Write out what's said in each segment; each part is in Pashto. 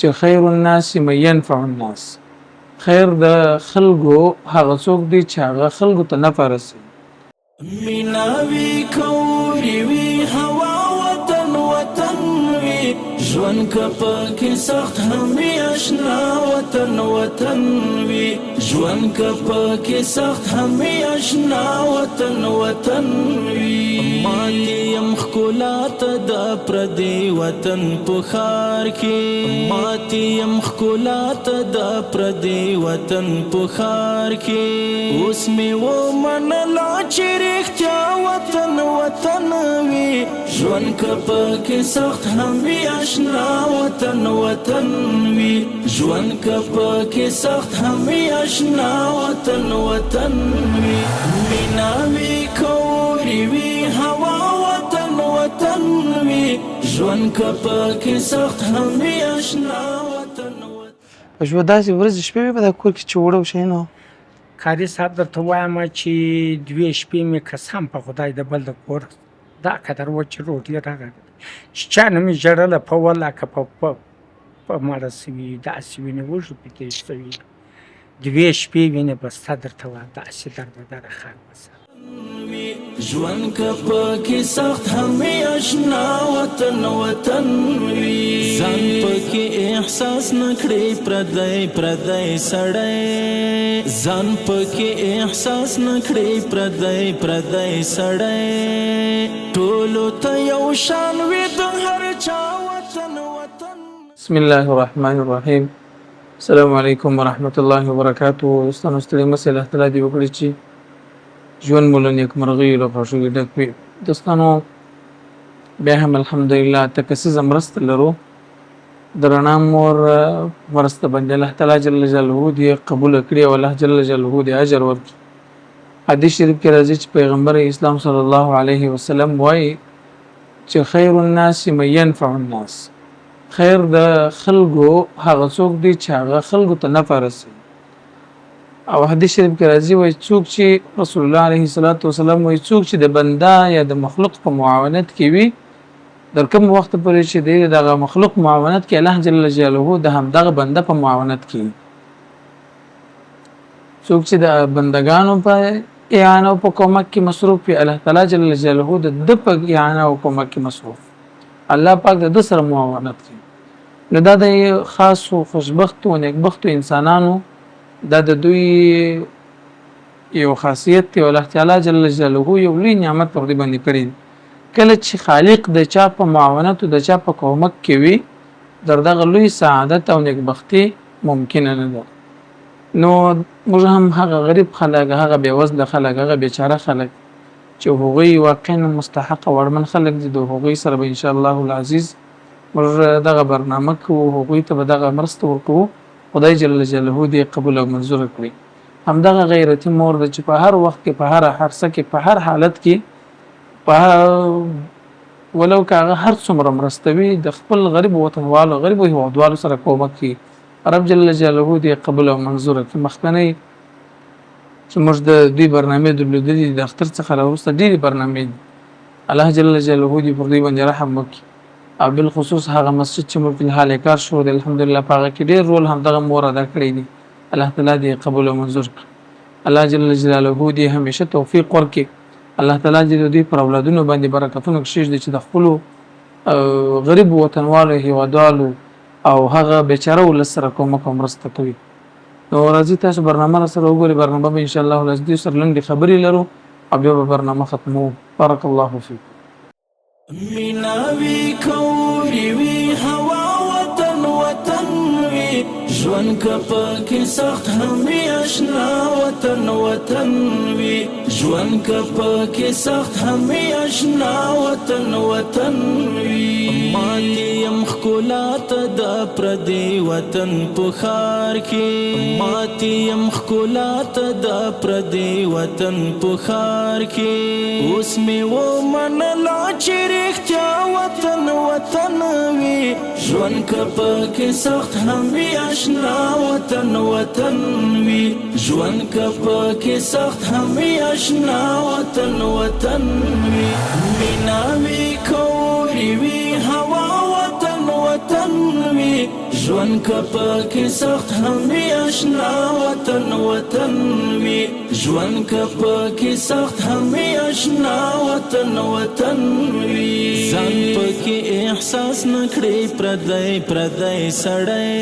چې خیر الناس من ينفع الناس، خیر د خلکو هغه څوک دی چې هغه خلکو ته نفع رسوي. میناوي کوری وی هوا وطن وطن وی ژوند که پکې سخت هم وي اشنا وطن وطن وی ژوند که پکې سخت هم وي اشنا وطن وطن وی ماتې یم ښکلا ته د پردي وطن په ښار کې ماتې یم ښکلا ته د پردي وطن په ښار کې اوس مې ومنله چې رښتیا وطن وطن وي ژوند که پکې سخت هم وي اشنا وطن وطن وي ژوند که پکې سخت هم وي اشنا وطن وطن وي مینا وي کوری وي هوا وطن وطن وي ژوند که پکې سخت هم وي اشنا وطن وطن. په ژوند داسې ورځې شپې وي په دا کور کې چې اوړه وشي نو کاري صاحب درته وایم چې 2 شپې مې قسم په خدای د بل د کور دا قدر وچې روټۍ راغلې چې چا نه مې ژړله په وله که په مړه سوي داسې وینې وږو پې تېر سوي 2 شپې وینې به ستا درته وایم داسې دربدره خاک بسه ژوند که پکې سخت هم وي اشنا وطن وطن وي ځان پکې احساس نه کړې پردی پردی سړی ځان پکې احساس نه کړې پردی پردی سړی ټولو ته یو شان وي د هر چا وطن وطن. بسم الله الرحمن الرحیم. السلام علیکم ورحمة الله وبرکاته. دوستانو ستړي مه سئ، الله تعالی دې وکړي چې ژوند مو له نیکمرغیو له خوښیو ډک وي. دوستانو بیا هم الحمدلله تکسیزه مرسته لرو د رڼا مور مرسته باندې الله تعالی جل جلاله دې قبوله کړي او الله جل جلاله دې اجر ورکړي. حدیث شریف کې راځي چې پیغمبر اسلام صلی الله علیه وسلم وایي چې خیر الناس من ينفع الناس، خیر د خلکو هغه څوک دی چې هغه خلکو ته نفع رسوي. او حدیث شریف کې راځي وایي څوک چې رسول الله علیه وسلم وایي څوک چې د بنده یا د مخلوق په معاونت کې وي در کوم وخت پورې چې دی دغه مخلوق معاونت کې الله جل جلاله د همدغه بنده په معاونت کې څوک چې د بندگانو په اعانه او په کومک کې مصروف وي الله تعالی جل جلاله د په اعانه او کومک کې مصروف الله پاک د سره معاونت کوي. نو دا د خاص او خوشبخت او نیکبخت انسانانو دا د دوی یو خاصیت دی او الله تعالی جل جلاله یو لوی نعمت پر دې باندې کړی. کله چې خالق د چا په معاونت او د چا په کومک کې وي دغه لوی سعادت او نیکبختي ممکن نه ده. نو موږ هم هغه غریب خلک، هغه بېوزله خلک، هغه بیچاره خلک چې هغوی واقعا مستحق او اړمن خلک دي د هغوی سره به انشاءالله العزیز موږ دغه برنامه کوو، هغوی ته به دغه مرسته ورکوو. خدای جل جلاله دې قبول او منظور کړي. همدغه غیرتي مور ده چې په هر وخت کې په هر حرصه کې په هر حالت کې په ولو که هغه هر څومره مرسته وي د خپل غریب وطنوالو غریبو هیوادوالو سره کومک کوي. رب جل جلاله دې قبول او منظور کړي. مخکنی چې موږ د دوی برنامې درلودلې د اختر څخه راوروسته ډېرې برنامې دي. الله جل جلاله دې پر دوی باندې رحم وکړي. او بالخصوص هغه مسجد چې موږ په حال کار شروع دی الحمدلله په هغه کې ډېر رول همدغه مور ادا کړی دی. الله تعالی دې قبول او منظور کړي. الله جل جلاله دې همیشه توفیق ورکړي. الله تعالی دې دوی پر اولادونو باندې برکتونه کښېږدي چې د خپلو غریب وطنوالو هیوادوالو او هغه بیچاره ولس سره کومک او مرسته کوي. نو راځئ تاسو برنامه راسره وګورئ. برنامه به انشاءالله العزیز سره لنډې خبرې لرو او بیا به برنامه ختمو. بارک الله فیکم. میناوي کوری وي هوا وطن وطن وي ژوند که پکې سخت هم وي اشنا وطن وطن وي ژوند که پکې سخت هم وي اشنا وطن وطن وي ماتې یم ښکلا ته د پردي وطن په ښار کې ماتې یم ښکلا ته د پردي وطن په ښار کې اوس مې ومنله چې رښتیا وطن وطن وي ژوند که پکې سخت هم وي اشنا وطن وطن وي ژوند که پکې سخت هم وي اشنا وطن وطن وي مینا وي کوری وي هوا وطن وطن وي ژوند که پکې سخت هم وي اشنا وطن وطن وي ژوند که پکې سخت هم وي اشنا وطن وطن وي ځان پکې احساس نکړي پردی سړی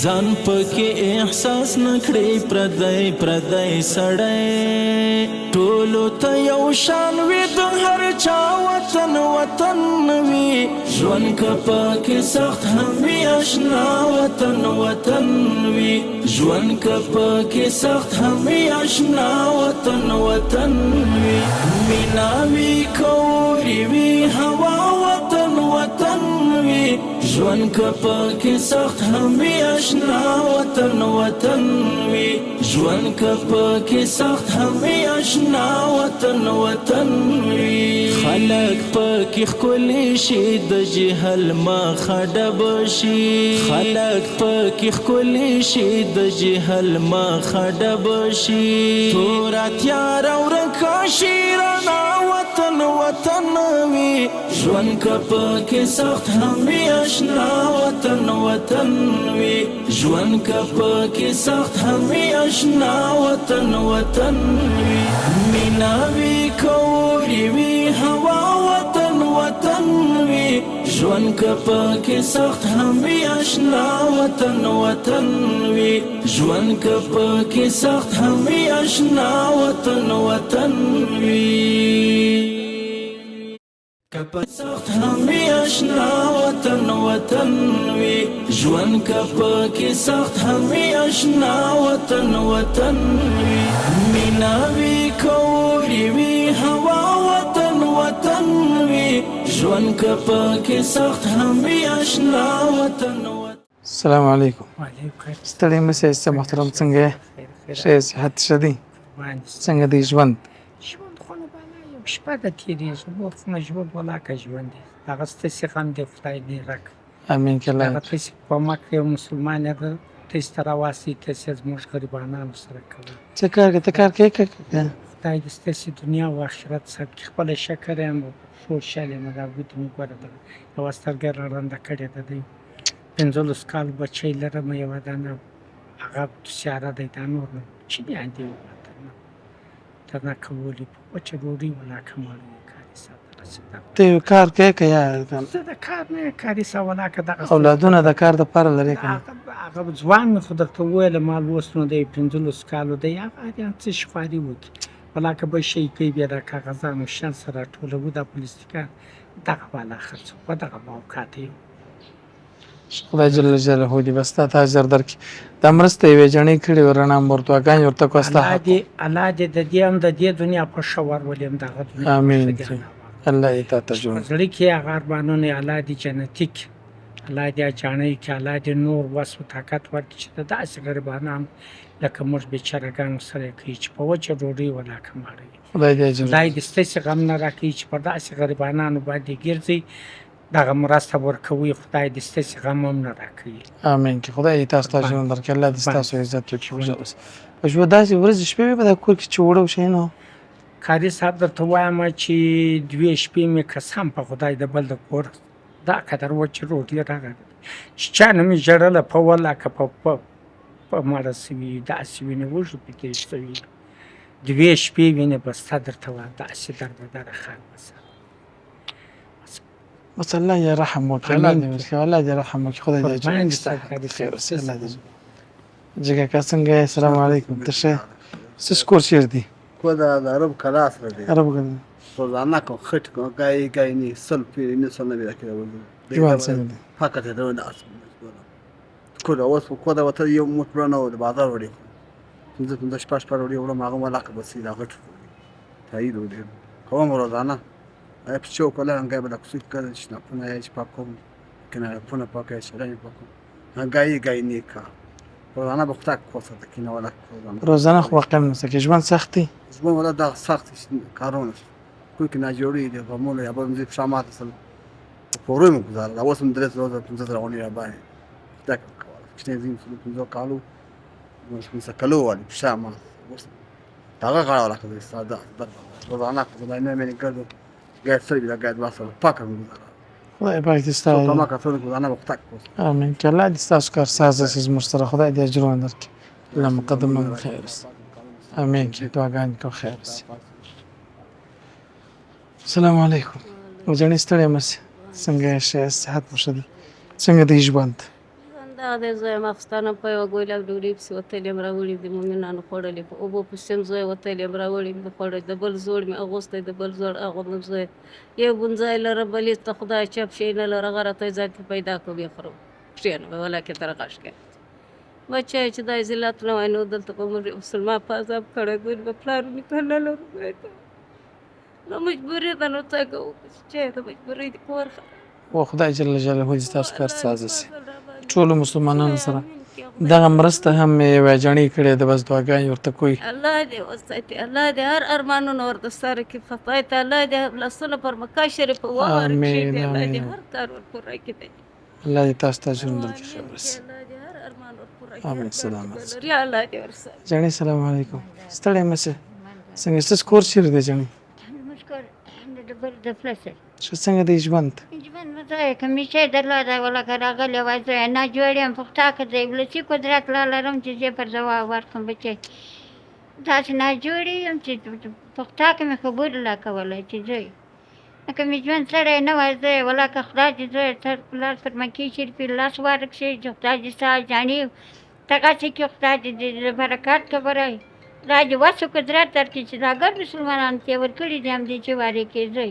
ځان پکې احساس نکړي پردی سړی ټولو ته یو شان وي د هر چا وطن وطن وي ژوند که پکې سخت هم وي اشنا وطن وطن وي ژوند که پکې سخت هم وي اشنا وطن وطن وي مینا وي کوري وي هوا وطن وطن وي ژوند که پکې سخت هم وي اشنا وطن وطن وي ژوند که پکې سخت هم وي اشنا وطن وطن وي خلک پکې ښکلي شي د جهل مخه ډب شي خلک پکې ښکلي شي د جهل مخه ډب شي توره تیاره ورکه شي رڼا وطن وطن وي ژوند که پکې سخت هم وي اشنا وطن وطن وي ژوند که پکې سخت هم وي اشنا وطن وطن وي مینا وي کوري وي هوا وطن وطن وي ژوند که پکې سخت هم وي اشنا وطن وطن وي ژوند که پکې سخت هم وي اشنا وطن وطن وي که سخت هم وي اشنا وطن وطن وي ژوند که پکې سخت هم وي اشنا وطن وطن وي مینا وي کوري وي هوا وطن وطن وي ژوند که پکې سخت هم وي اشنا وطن وطن. السلام علیکم. وعلیکم ستړي مه شئ محترم، څنګه یې؟ ښه یې؟ صحت ښه دی؟ څنګه دی ژوند؟ ژوند خو نه بالا یو شپه ده تېرېږي، نور خو نه ژوند ولاکه ژوند دی، هغه ستاسې غم دی خدای دې راکړي. امین که الله هغه تاسې کومک یو مسلمان یې تاسې ته راواستوي، تاسې زموږ غریبانانو سره کوي. څه کار کوې؟ ته کار کوې که خدای دې ستاسې دنیا او آخرت ساتي. خپله شکر یم سوشل یم، دا ګوتې مې ګوره ده یوه سترګه را ړنده کړې ده. دی 15 کالو بچی لرم، یوه دانه هغه سیاره دی، دا نور نو چینیان دي تر نه کولي په وچه ډوډۍ ولاکه مړوي کاري صاحب رسېدم. ته یو کار کوې که یا زه د کار نه کاري صاحب ولاکه دغه اولادونه د کار دپاره لرې که نه؟ هغه ځوان مې خو درته وویله ما لوست نو دی 15 کالو دی، هغه هر څه شي خواري وکړي ولاکه به شی کوي، بیا دا کاغذان و شیان سره راټولوو، دا پلاستیکان دغه بالا خرڅوو په دغه موقعات یو. خدای جل جلاله دې به ستا ته اجر درکړي. دا مرسته یوې جڼۍ کړې وه، رڼا مورتواګانې ورته کړه، ستا حق و. الله دې د دې هم د دې دنیا په ښه ورولي، هم دغه دنیا په امین. ښه ګرانه ورولي. الله دې تا ته په ژوند زړه کې هغه ارمانونه یې الله دې جنتي کړي، الله دې اجاڼۍ کړي، الله دې نور وس و طاقت ورکړي چې د داسې غریبانو لکه موږ بېچارهګانو سره یې کوي چې په وچه ډوډۍ ولاکه مړوي. خدای دې اجر خدای دې ستاسې غم نه راکوي چې پر داسې غریبانانو باندې ګرځئ، دغه مرسته ورکوي، خدای دې ستاسې غم هم نه راکوي. امین که خدای دې تاسو ته ژوند درکړي، الله دې ستاسو عزت وکړي. په ژوند داسې ورځې شپې وي په دا کور کې چې اوړه وشي نو کاري صاحب درته وایم چې 2 شپې مې قسم په خدای د بل د کور دا قدر وچې روټۍ راغلې چې چا نه مې ژړله په ولاکه په مړه سوي داسې وینې وږو پې تېر سوي 2 شپې وینې به ستا درته وایم داسې دربدره خان بسه بس الله دې رحم وکړي، الله دې ورکړي، الله دې رحم وکړي، خدای دې اجر قربان وکړي، ستا دې حق خیر وسي، الله دې جګه کا څنګه یې؟ السلام علیکم. ته ښه یې؟ ستاسو کور چېرې دی؟ کو د عرب کلاس را دی عرب ګڼي. روزانه کو خټ کو گای نی سل پی نه سل نه کې ولې ژوند څنګه دی؟ فقط دا نه اس کو دا اوس کو دا وته یو موټر نه د بازار وړي زه شپه وړي وړم هغه ملاقات بس دا غټ تایید وړي کوم روزانه په چوک ولا هغه به د کوڅې کړل چې نه پنه یې پاکوم کنه پنه پاکه شرای پاکوم گای نی کا روزانه به خطا کوسه کنه ولا روزانه خو واقعا مسکه ژوند سخت دی. زما ولا دا سخت کارونه کوی که ناجوړي دي په مولا یا به مزه شامات سره پورې مو گزار دا اوس هم درس روزه 15 راونی را باندې دا چې زین څو 15 کالو مو څه کالو ولې شامات اوس دا غاړه ولا کوي ساده روزانه په باندې مې ګرځو ګاډ سره دا ګاډ واسه پاکه مو خدای پاک دې څوک ستاسو ما کتل ګزانه وخت کوس آمین که الله دې ستاسو کار ساز شي زموږ سره خدای دې اجرونه درکړي الله مقدمه من خیر شي امین چې دعاګانې کو خیر شي السلام علیکم وجنې ستړی مشه څنګه یې صحت مو ښه دی څنګه دی ژوند دا د زوی ماخستانه په یوه ګوله ډوډۍ پسې وتلې یم راوړې د مؤمنانو خوړلې په اوبو پسې یم زوی وتلې یم راوړې مې خوړلې د بل زوړ مې اغوستی د بل زوړ اغوندم زوی یو بونځی لره بلې ته خدای چپ شی نه لره هغه راته ځای کې پیدا کړو بیا خورم کښېنوم ولاکې ته رغښ کړې بچی چې دا ذلت نه وای نو دلته به موږ مسلمان په عذاب کړی دوی به پلار نیکه نه لرو زوی ته نو مجبوري ده نو څه کوو چې د مجبورۍ د کور او خدای جل جلاله دې ستاسو کار ساز شي ټولو مسلمانانو سره دغه مرسته هم یوه جڼۍ کړې ده بس دعاګانې ورته کوي الله دې وساتي الله دې هر ارمانونه ورته سره کړي خدای ته الله دې لاسونه پر مکه شریفه وورکړي آمین، الله دې آمین. هر کار ورپوره کړي الله دې تاسو ته اجرونه درکړي خیر شي الله دې هر ارمان ورپوره آمین، کړي سلامت. لري الله دې ورسره جڼۍ سلام علیکم ستړی مشه څنګه ستاسو کور چیرې دی جڼۍ مشکل د فلسه ښه څنګه دی ژوند ژوند مزه کمیشه درلوده ولکه راغلی وای زه نه جوړ یم پخته که د ابلیسي قدرت لا لرم چې زه پر ځواب ورکړم بچی داسې نه جوړ یم چې پخته که مې خبرې لا کولی چې زه لکه مې ژوند سړی نه وای زه ولکه خدای دې زه تر لاس پر مکې شریفې لاس ورکړي چې خدای دې ستا جانې دغسې کې خدای دې د برکات خبره خدای دې وس و قدرت درکړي چې دا ګډ مسلمانانو ته یې ورکړي دي همدې چې وارې کې زه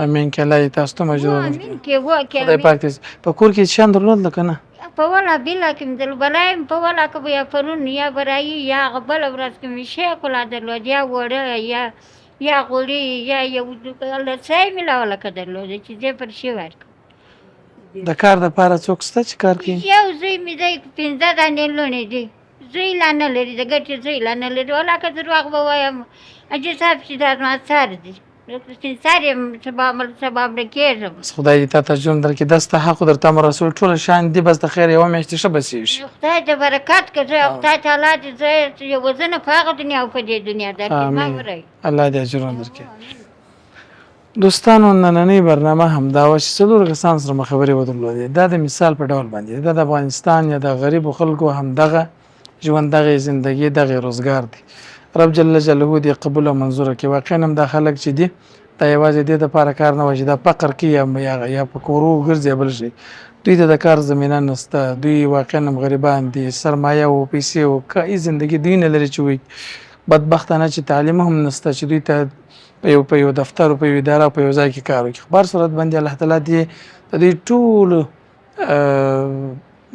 امین که الله دې تاسو ته اجرونه درکړي امین کې و کې خدای پاک دې په کور کې شیان درلودل که نه په ولا بلا کې مې دل بلایم په ولا کې به یا پرون یا برایي یا بله ورځ کې مې شیخ لا درلود یا وړه یا غوړي یا یو الله څه مې لا ولا کې درلود چې زه پر شي ورکړم د کار دپاره څوک شته چې کار کوي یو زوی مې دی 15 دانې لوڼې دي زوی لا نه لري د ګټې زوی لا نه لري ولا که درواغ به وایم اجي صاحب چې دا زما سر دي سر یم سبا مړه کېږم بس خدای دې تا ته اجرونه درکړي دا ستا حق درته رسول ټوله شیان دي بس د خیر یوه میاشتې ښه بسیږي شي خدای دې برکت کړي خدای تعالی دې زه یو وزنه په هغه دنیا او په دې دنیا درکړي ما آمین ورای الله دې اجرونه درکړي دوستانو نننۍ برنامه همدا وه چې څلورو کسانو سره مو خبرې ودرلودې دا د مثال په ډول باندې دا د افغانستان یا د غریبو خلکو همدغه ژوند دغه زندګي دغه روزګار دی رب جل جلاله دې قبول او منظوره کړي واقعا هم دا خلک چې دي دا یوازې دې دپاره کار نه وایي چې دا فقر کې یا په کورو ګرځي بل شي دوی ته د کار زمینه نشته دوی واقعا هم غریبان دي سرمایه او پیسې او کای زندګي دوی نه لري چې وایي بدبختانه چې تعلیم هم نشته چې دوی ته په یو دفتر او په یو اداره په یو ځای کې کار وکړي خو بهر صورت باندې الله تعالی دې د دې ټولو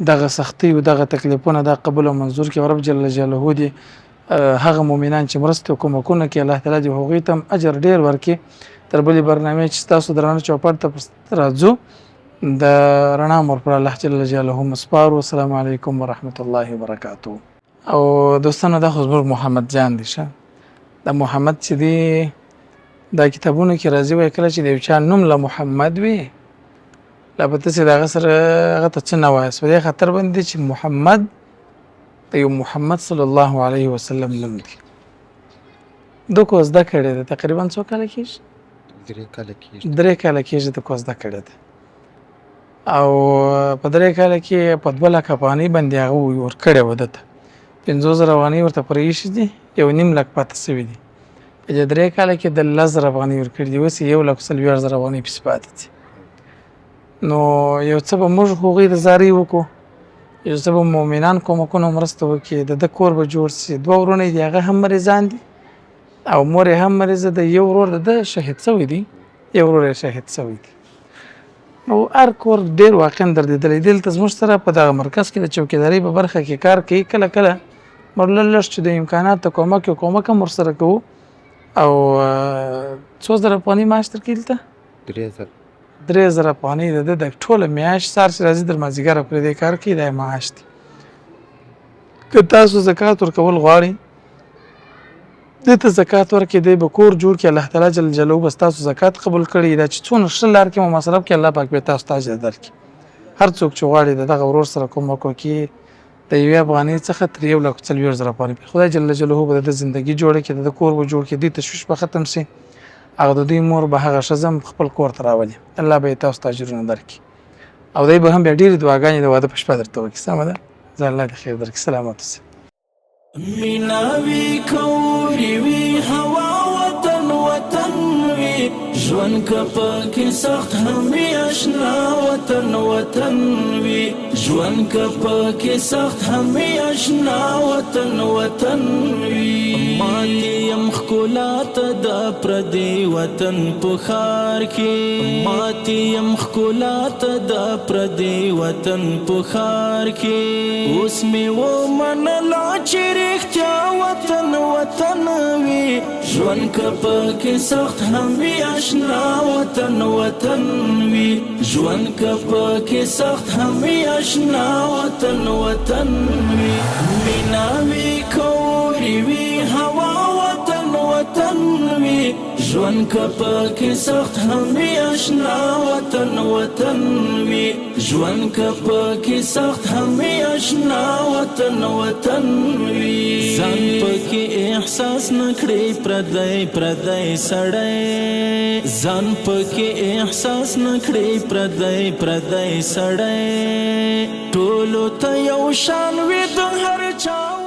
دغه سختۍ او دغه تکلیفونه دا قبول او منظور کړي رب جل جلاله دې هغه مؤمنان چې مرسته او کومکونه کوي الله تعالی دې هغوی ته هم اجر ډېر ورکړي تر بلې برنامې چې ستاسو درانه چوپړ ته راځو د رڼا مور پر الله جل جلاله مسپارو السلام علیکم ورحمت الله وبرکاتو او دوستانو دا خو زموږ محمد جان دی ښه دا محمد چې دی دا کتابونو کې راځي وایي کله چې د یو چا نوم له محمد وي لا به تاسې د هغه سره هغه ته څه نه وایاست په دې خاطر باندې چې محمد د یو محمد صلی الله علیه وسلم نوم دی دو کو زده کړی دی تقریبا څو کاله کېږي 3 کاله کېږي د کو زده کړی دی او په 3 کاله کې په 2 لک افغانۍ باندې هغه ورکړی و ده ته 50,000 افغانۍ ورته پرې ایښي دي 1.5 لک پاته شوي دي په دې 3 کاله کې 10,000 افغانۍ ورکړي دي اوس 1,40,000 افغانۍ پسې پاتې دي نو یو څه به موږ هغوی د زارۍ وکړو یو څه به مؤمنان کومکونه مرسته وکړي د ده کور به جوړ شي 2 ورونه یې دي هغه هم مریضان دي او مور یې هم مریضه ده یو ورور د ده شهید شوی دی یو ورور یې شهید شوی دی نو هر کور ډېر واقعا دردېدلی دلته زموږ سره په دغه مرکز کې د چوکیدارۍ په برخه کې کار کوي کله کله موږ لږ چې د امکاناتو کومک هم ورسره کوو او 2,000 افغانۍ معاش درکوي دلته 3,000 افغانۍ د ده د ټوله میاشت سهار چې راځي تر مازدیګره پورې دی کار کوي دا یې معاش دی که تاسو زکات ورکول غواړئ دې ته زکات ورکړئ دی به کور جوړ کړي الله تعالی جل جلاله به ستاسو زکات قبول کړي دا چې څونه ښه لار کې مو مصرف کړي الله پاک به تاسو ته اجر درکړي هر څوک چې غواړي د دغه ورور سره کومک وکړي د یوې افغانۍ څخه تر 1,40,000 افغانۍ خدای جل جلاله به د زندګي جوړه کړي د کور به جوړ کړي دې تشویش به ختم شي هغه د دوی مور به هغه ښځه هم خپل کور ته راولي الله به یې تاسو ته اجرونه درکړي او دی به هم بیا ډېرې دعاګانې د واده په شپه درته وکړي سمه ده زه الله دې خیر درکړي سلامت اوسئ میناوي کوری وی هوا وطن وطن وی ژوند که پکې سخت هم وي اشنا وطن وطن وی ژوند که پکې سخت هم وي اشنا وطن وطن وی ماتې یم ښکلا ته د پردي وطن په ښار کې ماتې یم ښکلا ته د پردي وطن په ښار کې اوس مې ومنله چې رښتیا وطن وطن وي ژوند که پکې سخت هم وي اشنا وطن وطن وي ژوند که پکې سخت هم وي اشنا وطن وطن وي مینا وي کورې وي هوا وطن وطن وي ژوند که پکې سخت هم وي اشنا وطن وطن وي ژوند که پکې سخت هم وي اشنا وطن وطن وي ځان پکې احساس نکړي پردی پردی سړی ځان پکې احساس نکړي پردی پردی سړی ټولو ته یو شان وي د هر چا